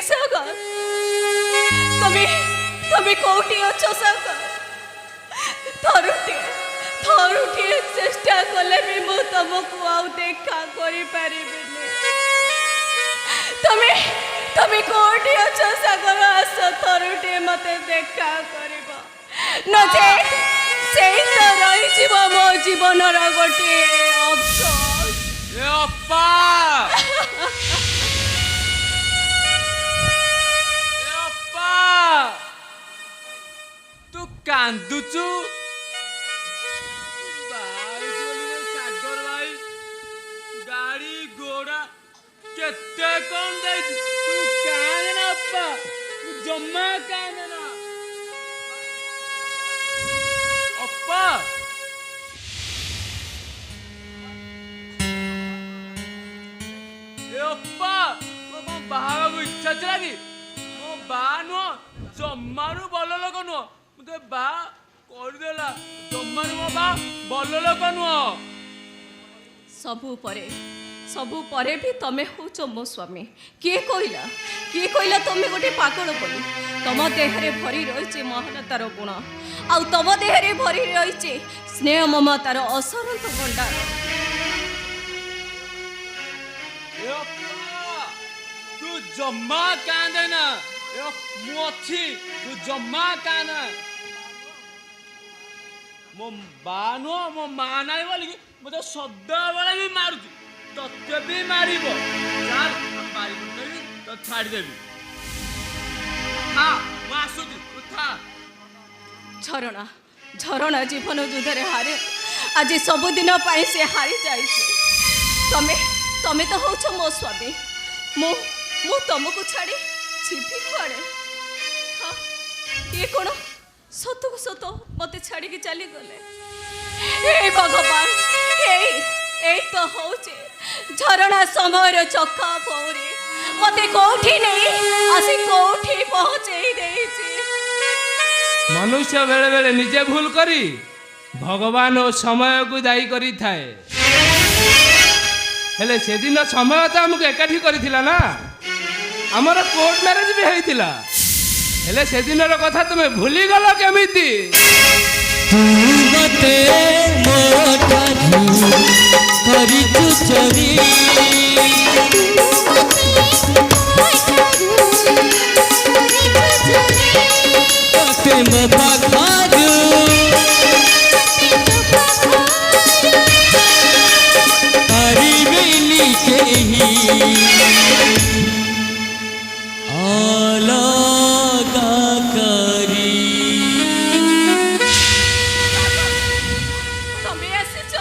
सागर तमे तमे कोठी अच्छो सागर थरुटी चेष्टा कले भी मु तुमको आउ देखा करि परिबिनी तमे तमे कोठी अच्छो सागर आस थरुटी मते देखा करिबो नचे सेही तो रही जीव मो जीवन रा गोटे अफसोस ए अप्पा तू कांदुचु सागर भाई गाड़ी घोड़ा केते कौन दे तू कान ना अप्पा तू जम्मा कान ना अप्पा ए अप्पा मो बाहा को इच्छा चला कि मो बा नो जम्मारू बल लोक नुह मत बा करदेला जम्मारू मो बा बल लोक नुह सबू परे भी तमे होच मो स्वामी किए कहला तमे गोटे पागल बोली तम देहरे भरी रही महानतार गुण आउ तम देहरे भरी रही स्नेह ममतार असरंत भंडार तू जम्मा कांदे ना मु अच्छी तू जम्मा काना मो बा नुह मो मा नाई बोली मत सदा बेले भी मारुची तत्ते भी मारिबो चाल मारिबो तो छाड़ देबी हाँ मु आसुची तू था झरणा जीवन युद्ध हारे आज सबुदिन से हारी जाए तमे तो होच मो स्वामी मु तुमको छाड़ी छिपी कुआड़े हाँ ये कौन सत को सत मत छाड़ी चली गले भगवान यही तो होचे झरणा समय चक्का पौरे मते कोठी नहीं आसी कोठी पहुंचे देछि मनुष्य बेले बेले निजे भूल करी भगवान और समय को दायी करी थाए हेले से दिन समय तो हमको एकाठी करिथिला ना हमर कोर्ट मैरिज भी होइथिला हेले से दिन रो कथा तुमे भूली गलो केमिति तू मते मोटा करी तू चोरी ते मता खाजू हरी बेली के ही आलागा करी तमे आसीछ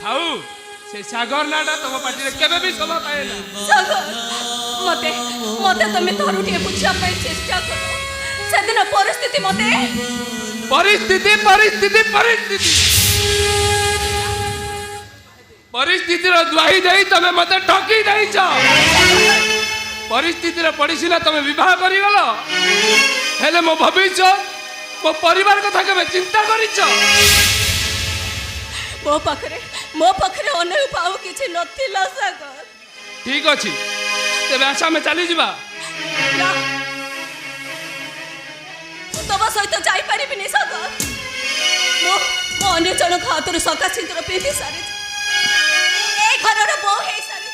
थाउ से सागर नाटा तुम पार्टी रे केबे भी शोभा पाएना सागर मते तमे थरुटिए बुझा पाई चेष्टा करो सेदिन परिस्थिति मते परिस्थिति रो द्वाही देई तमे मते ठकी देइछ परिस्थिति रे पड़िसिना तमे विवाह करि गलो हेले मो भविष्य मो परिवार कथा केबे चिंता करिछ मो पाखरे अनेक पाऊ किछि नथिला सागर ठीक अछि तेबे आशा में चली जिबा ना तब सहित जाई परिबिनी सागर मो अन्य जन हाथ सका सिंदूर पिंधि सारी ए घर बो हे सारी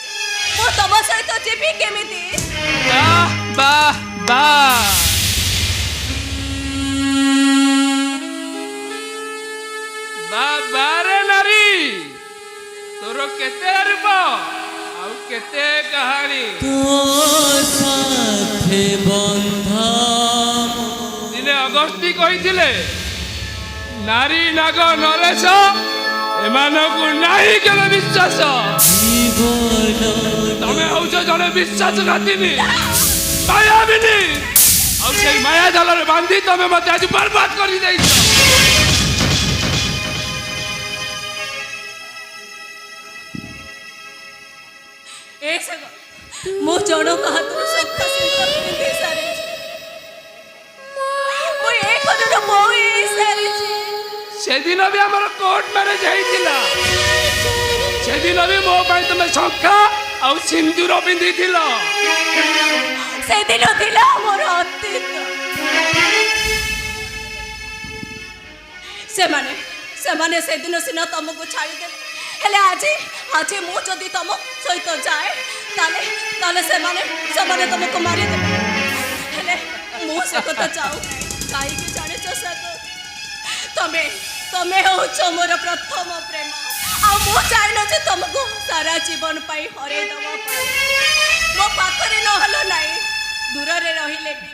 मो तब सहित जीवी केमिति वाह बारे नारी तोर केते रूप आउ केते कहानी तो साथे बंधा दिने अगस्ती कहिथिले नारी नाग नरेश एमानकु नाही केबे विश्वास तमे होउछ जने विश्वासघातिनी मायाबिनी आउ से माया जाल रे बांधी तमे मते आज बर्बाद करि दैछ ए सागर मो जनो हाथ सका सिंदूर पिंधि सारी मो ए घर बो हे सारी से दिन भी हमर कोर्ट मैरिज हेइतिला से दिन भी मो पाई तमे शंखा आउ सिंदूर पिंधि थिलो ସେଦିନ ଥିଲା ମୋର ଅତୀତ। ସେମାନେ ସେଦିନ ସିନା ତମକୁ ଛାଡ଼ିଦେଲେ, ହେଲେ ଆଜି ମୁଁ ଯଦି ତମ ସହିତ ଯାଏ ତାହେଲେ ସେମାନେ ତମକୁ ମାରିଦେବେ। ହେଲେ ମୁଁ ସେ କଥା ଚାହୁଁ କାହିଁକି ଜାଣିଛ ସାଗର, ତମେ ହେଉଛ ମୋର ପ୍ରଥମ ପ୍ରେମ। ଆଉ ମୁଁ ଚାହିଁନଥିଲି ତମକୁ ସାରା ଜୀବନ ପାଇଁ ହରେଇ ଦେବା ପାଇଁ। ମୋ ପାଖରେ ନହେଲ ନାହିଁ, ଦୂରରେ ରହିଲେ ବି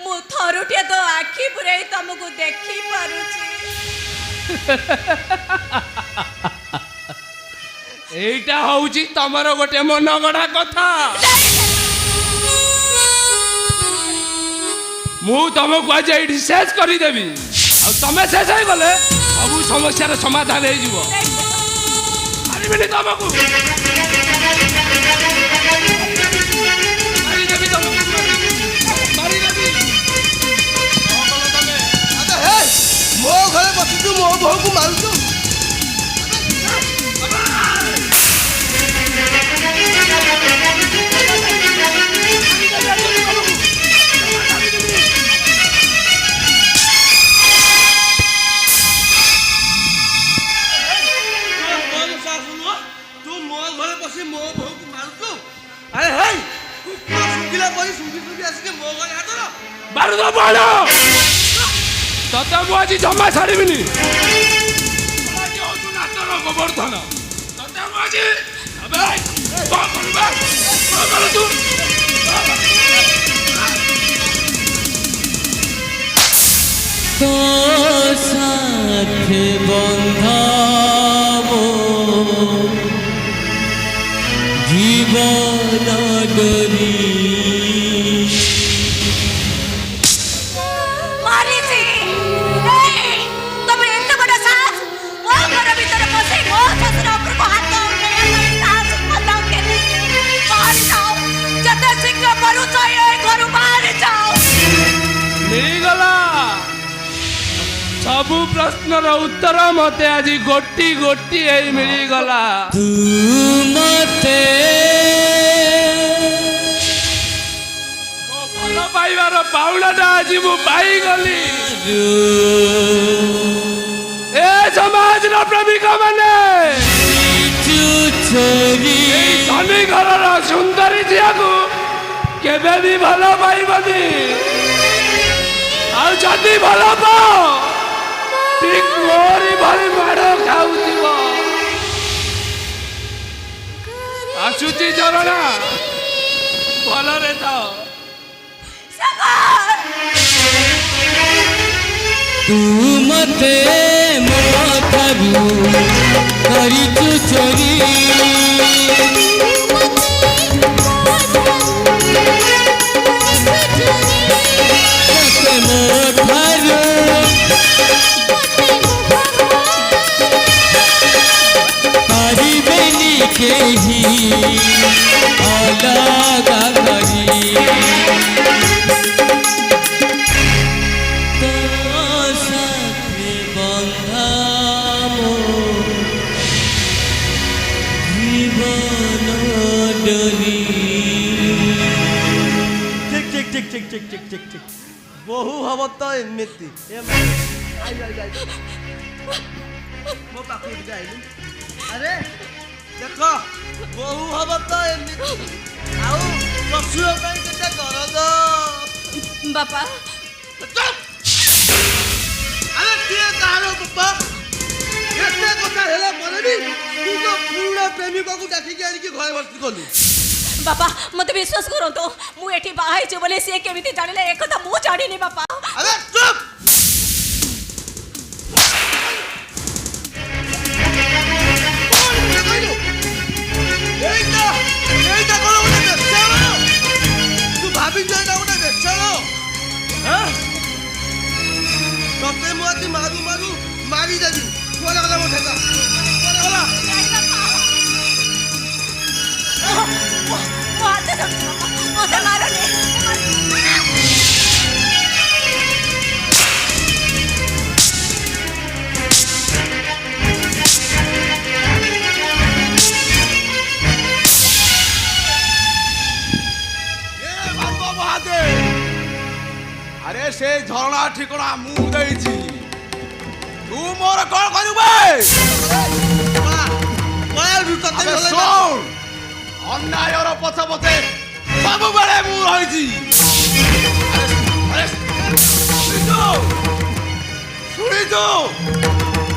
ମୁଁ ଥରୁଟିଏ ତ ଆଖି ପୁରାଇ ତମକୁ ଦେଖି ପାରୁଛି। এইটা হଉଛି ତମର ଗୋଟେ ମନ ଗଢ଼ା କଥା। ମୁଁ ତମକୁ ଆଜି ଏଇଠି ଶେଷ କରିଦେବି, ଆଉ ତମେ ଶେଷ ହେଇଗଲେ ସବୁ ସମସ୍ୟାର ସମାଧାନ ହେଇଯିବ। ମାରିବିନି ତମକୁ, ମାରିଦେବି ତମକୁ, ମାରିଦେବି। ମୋ ଘରେ ବସିଛୁ, ମୋ ବୋହୂକୁ ମାରୁଛୁ। ତୁ ମୋ ଘରେ ବସି ମୋ ବୋହୂକୁ ମାରୁଛୁ? ଆରେ ହେଇ ଶୁଖିଲା ପରି ଶୁଖି ଆସିକି ମୋ ଘରେ ହାତର ବାରୁଦ ବାଣ ତତେ ମୁଁ ଆଜି ଜମା ଛାଡ଼ିବିନି। ଆଜି ହଉଛୁ ନାଟର ଗୋବର୍ଦ୍ଧନ, ତତେ ମୁଁ ଆଜି କଣ କରିବା, କଣ କରୁଛୁ? তো সাথে বন্ধাবো জীবন ডরি। ତମେ ଏତେ ବଡ଼ ସାହସ ମୋ ଘର ଭିତରେ ପଶି ମୋ ଶ୍ୱଶୁର ଉପରକୁ ହାତ ଉଠେଇବା ପାଇଁ ସାହସ କଲ କେମିତି? ବାହାରି ଯାଅ, ଯେତେ ଶୀଘ୍ର ପାରୁଛ ଏ ଘରୁ ବାହାରି ଯାଅ। ମିଳିଗଲା ସବୁ ପ୍ରଶ୍ନର ଉତ୍ତର ମତେ ଆଜି ଗୋଟି ହେଇ ମିଳିଗଲା। ତୁ ମତେ ଭଲ ପାଇବାର ପାଉଣାଟା ଆଜି ମୁଁ ପାଇଗଲି। ଏ ସମାଜର ପ୍ରେମିକ ମାନେ ଧନୀ ଘରର ସୁନ୍ଦରୀ ଝିଅକୁ କେବେ ବି ଭଲ ପାଇବନି, ଆଉ ଯଦି ଭଲ ପାଅ ଠିକ ମୋରି ଭଳି ମାଡ଼ ଖାଉଥିବ। ଆସୁଛି ଝରଣା, ଭଲରେ ଥାଅ। ତୁ ମତେ ମୋ ଠାରୁ କରିଛୁ ଚୋରି, ତତେ ମୋ ଠାରୁ ପାରିବେନି କେହି ଅଲଗା କରି। ঠিক বহু হব তো এমতি ମୋ ପାଖକୁ ଟିକେ ଆଇଲୁ। ଆରେ ଦେଖ ବହୁ ହବ ତ ଏମିତି, ଆଉ ଶ୍ୱଶୁର ପାଇଁ କେତେ ଗରଜ। ବାପା ଆରେ କିଏ କାହାର ବାପା? ଏତେ କଥା ହେଲା ପରେ ବି ତୁ ତ ପୁରୁଣା ପ୍ରେମିକକୁ ଡାକିକି ଆଣିକି ଘରେ ଭର୍ତ୍ତି କଲୁ। ବାପା ମତେ ବିଶ୍ୱାସ କରନ୍ତୁ, ମୁଁ ଏଠି ବାହା ହେଇଛି ବୋଲି ସିଏ କେମିତି ଜାଣିଲେ ଏ କଥା ମୁଁ ଜାଣିନି ବାପା। ଆରେ ଚୁପ୍! এইটা কোনো ଗୋଟେ ବେଶ୍ୟାଳ? ତୁ ଭାବିଛୁ ଏଇଟା ଗୋଟେ ବେଶ୍ୟାଳ? ତତେ ମୁଁ ଆଜି ମାରୁ ମାରିଦେବି। କୁଆଡ଼େ ଗଲା ମୋ ଠେକା? କୁଆଡ଼େ ଗଲା? ମତେ ମାରନି। ମହାଦେ ଆରେ ସେ ଝରଣା ଠିକଣା ମୁଁ ଦେଇଛି ତୁ ମୋର କଣ କରିବୁ ଆବେ ଶୁଣ ଅନ୍ୟାୟର ପଛ ପଛେ ସବୁବେଳେ ମୁଁ ରହିଛି ଶୁଣିଛୁ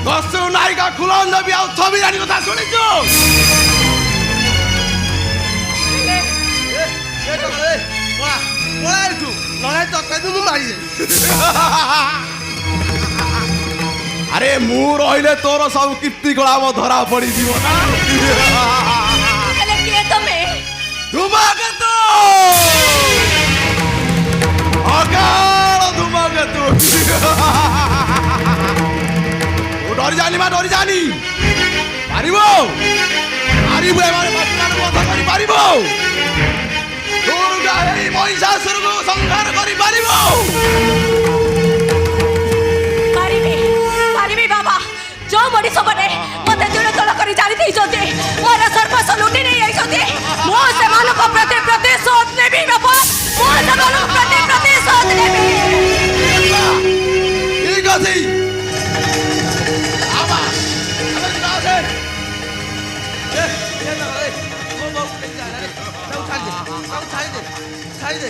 ଦଶରୁ ନାୟିକା ଖୁଲନ ଦେବି ଆଉ ଛବି ରାଣୀ କଥା ଶୁଣିଛୁ আরে মু রহিলে তোর সব কীর্তি কলাম ধরা পড়িଯିବ না ହେଲେ କିଏ ତମେ ধূমকেতু অকাল ধূমকেতু ও ডরি জানি মা ডরি জানি পারিব পারিব এবারে বাচ্চার কথা করি পারিব দুর্গা এই মহিষাসুরকে সংহার করি পারিব ପାରିବି ପାରିବି ବାବା ଯୋଉ ମଣିଷ ମାନେ ମତେ ଜୁଡ଼ତଳ କରି ଜାଣି ଦେଇଛନ୍ତି ମୋର ସର୍ବସ୍ୱ ଲୁଟି ନେଇ ଯାଇଛନ୍ତି ମୁଁ ସେମାନଙ୍କ ପ୍ରତି ପ୍ରତିଶୋଧ ନେବି ବାବା ମୁଁ ସେମାନଙ୍କ ପ୍ରତି ପ୍ରତିଶୋଧ ନେବି ঠিক আছে আবা আবে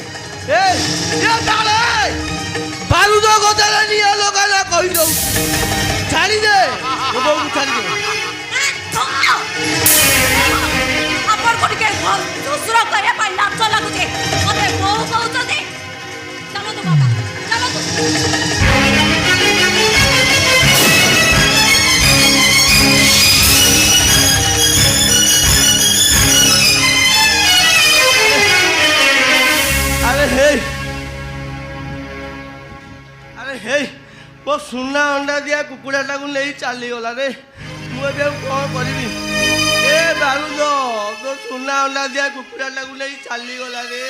যাও ବାରୁଦ ଗଦାରେ ନିଆଁ ଲଗାନା କହିଦଉ ଛାଡ଼ିଦେ ମୋ ବୋଉକୁ ଛାଡ଼ିଦେ ଆପଣଙ୍କୁ ଟିକେ ଶ୍ୱଶୁର କରିବା ପାଇଁ ଲାଜ ଲାଗୁଛି ମତେ ବୋଉ କହୁଛନ୍ତି ଚାଲନ୍ତୁ ବାବା ଚାଲନ୍ତୁ ଆରେ ହେଇ ମୋ ସୁନା ଅଣ୍ଡା ଦିଆ କୁକୁଡ଼ାଟାକୁ ନେଇ ଚାଲିଗଲା ରେ ମୁଁ ଏବେ ଆଉ କ'ଣ କରିବି ଏ ବାରୁଦ ତୋ ସୁନା ଅଣ୍ଡା ଦିଆ କୁକୁଡ଼ାଟାକୁ ନେଇ ଚାଲିଗଲା ରେ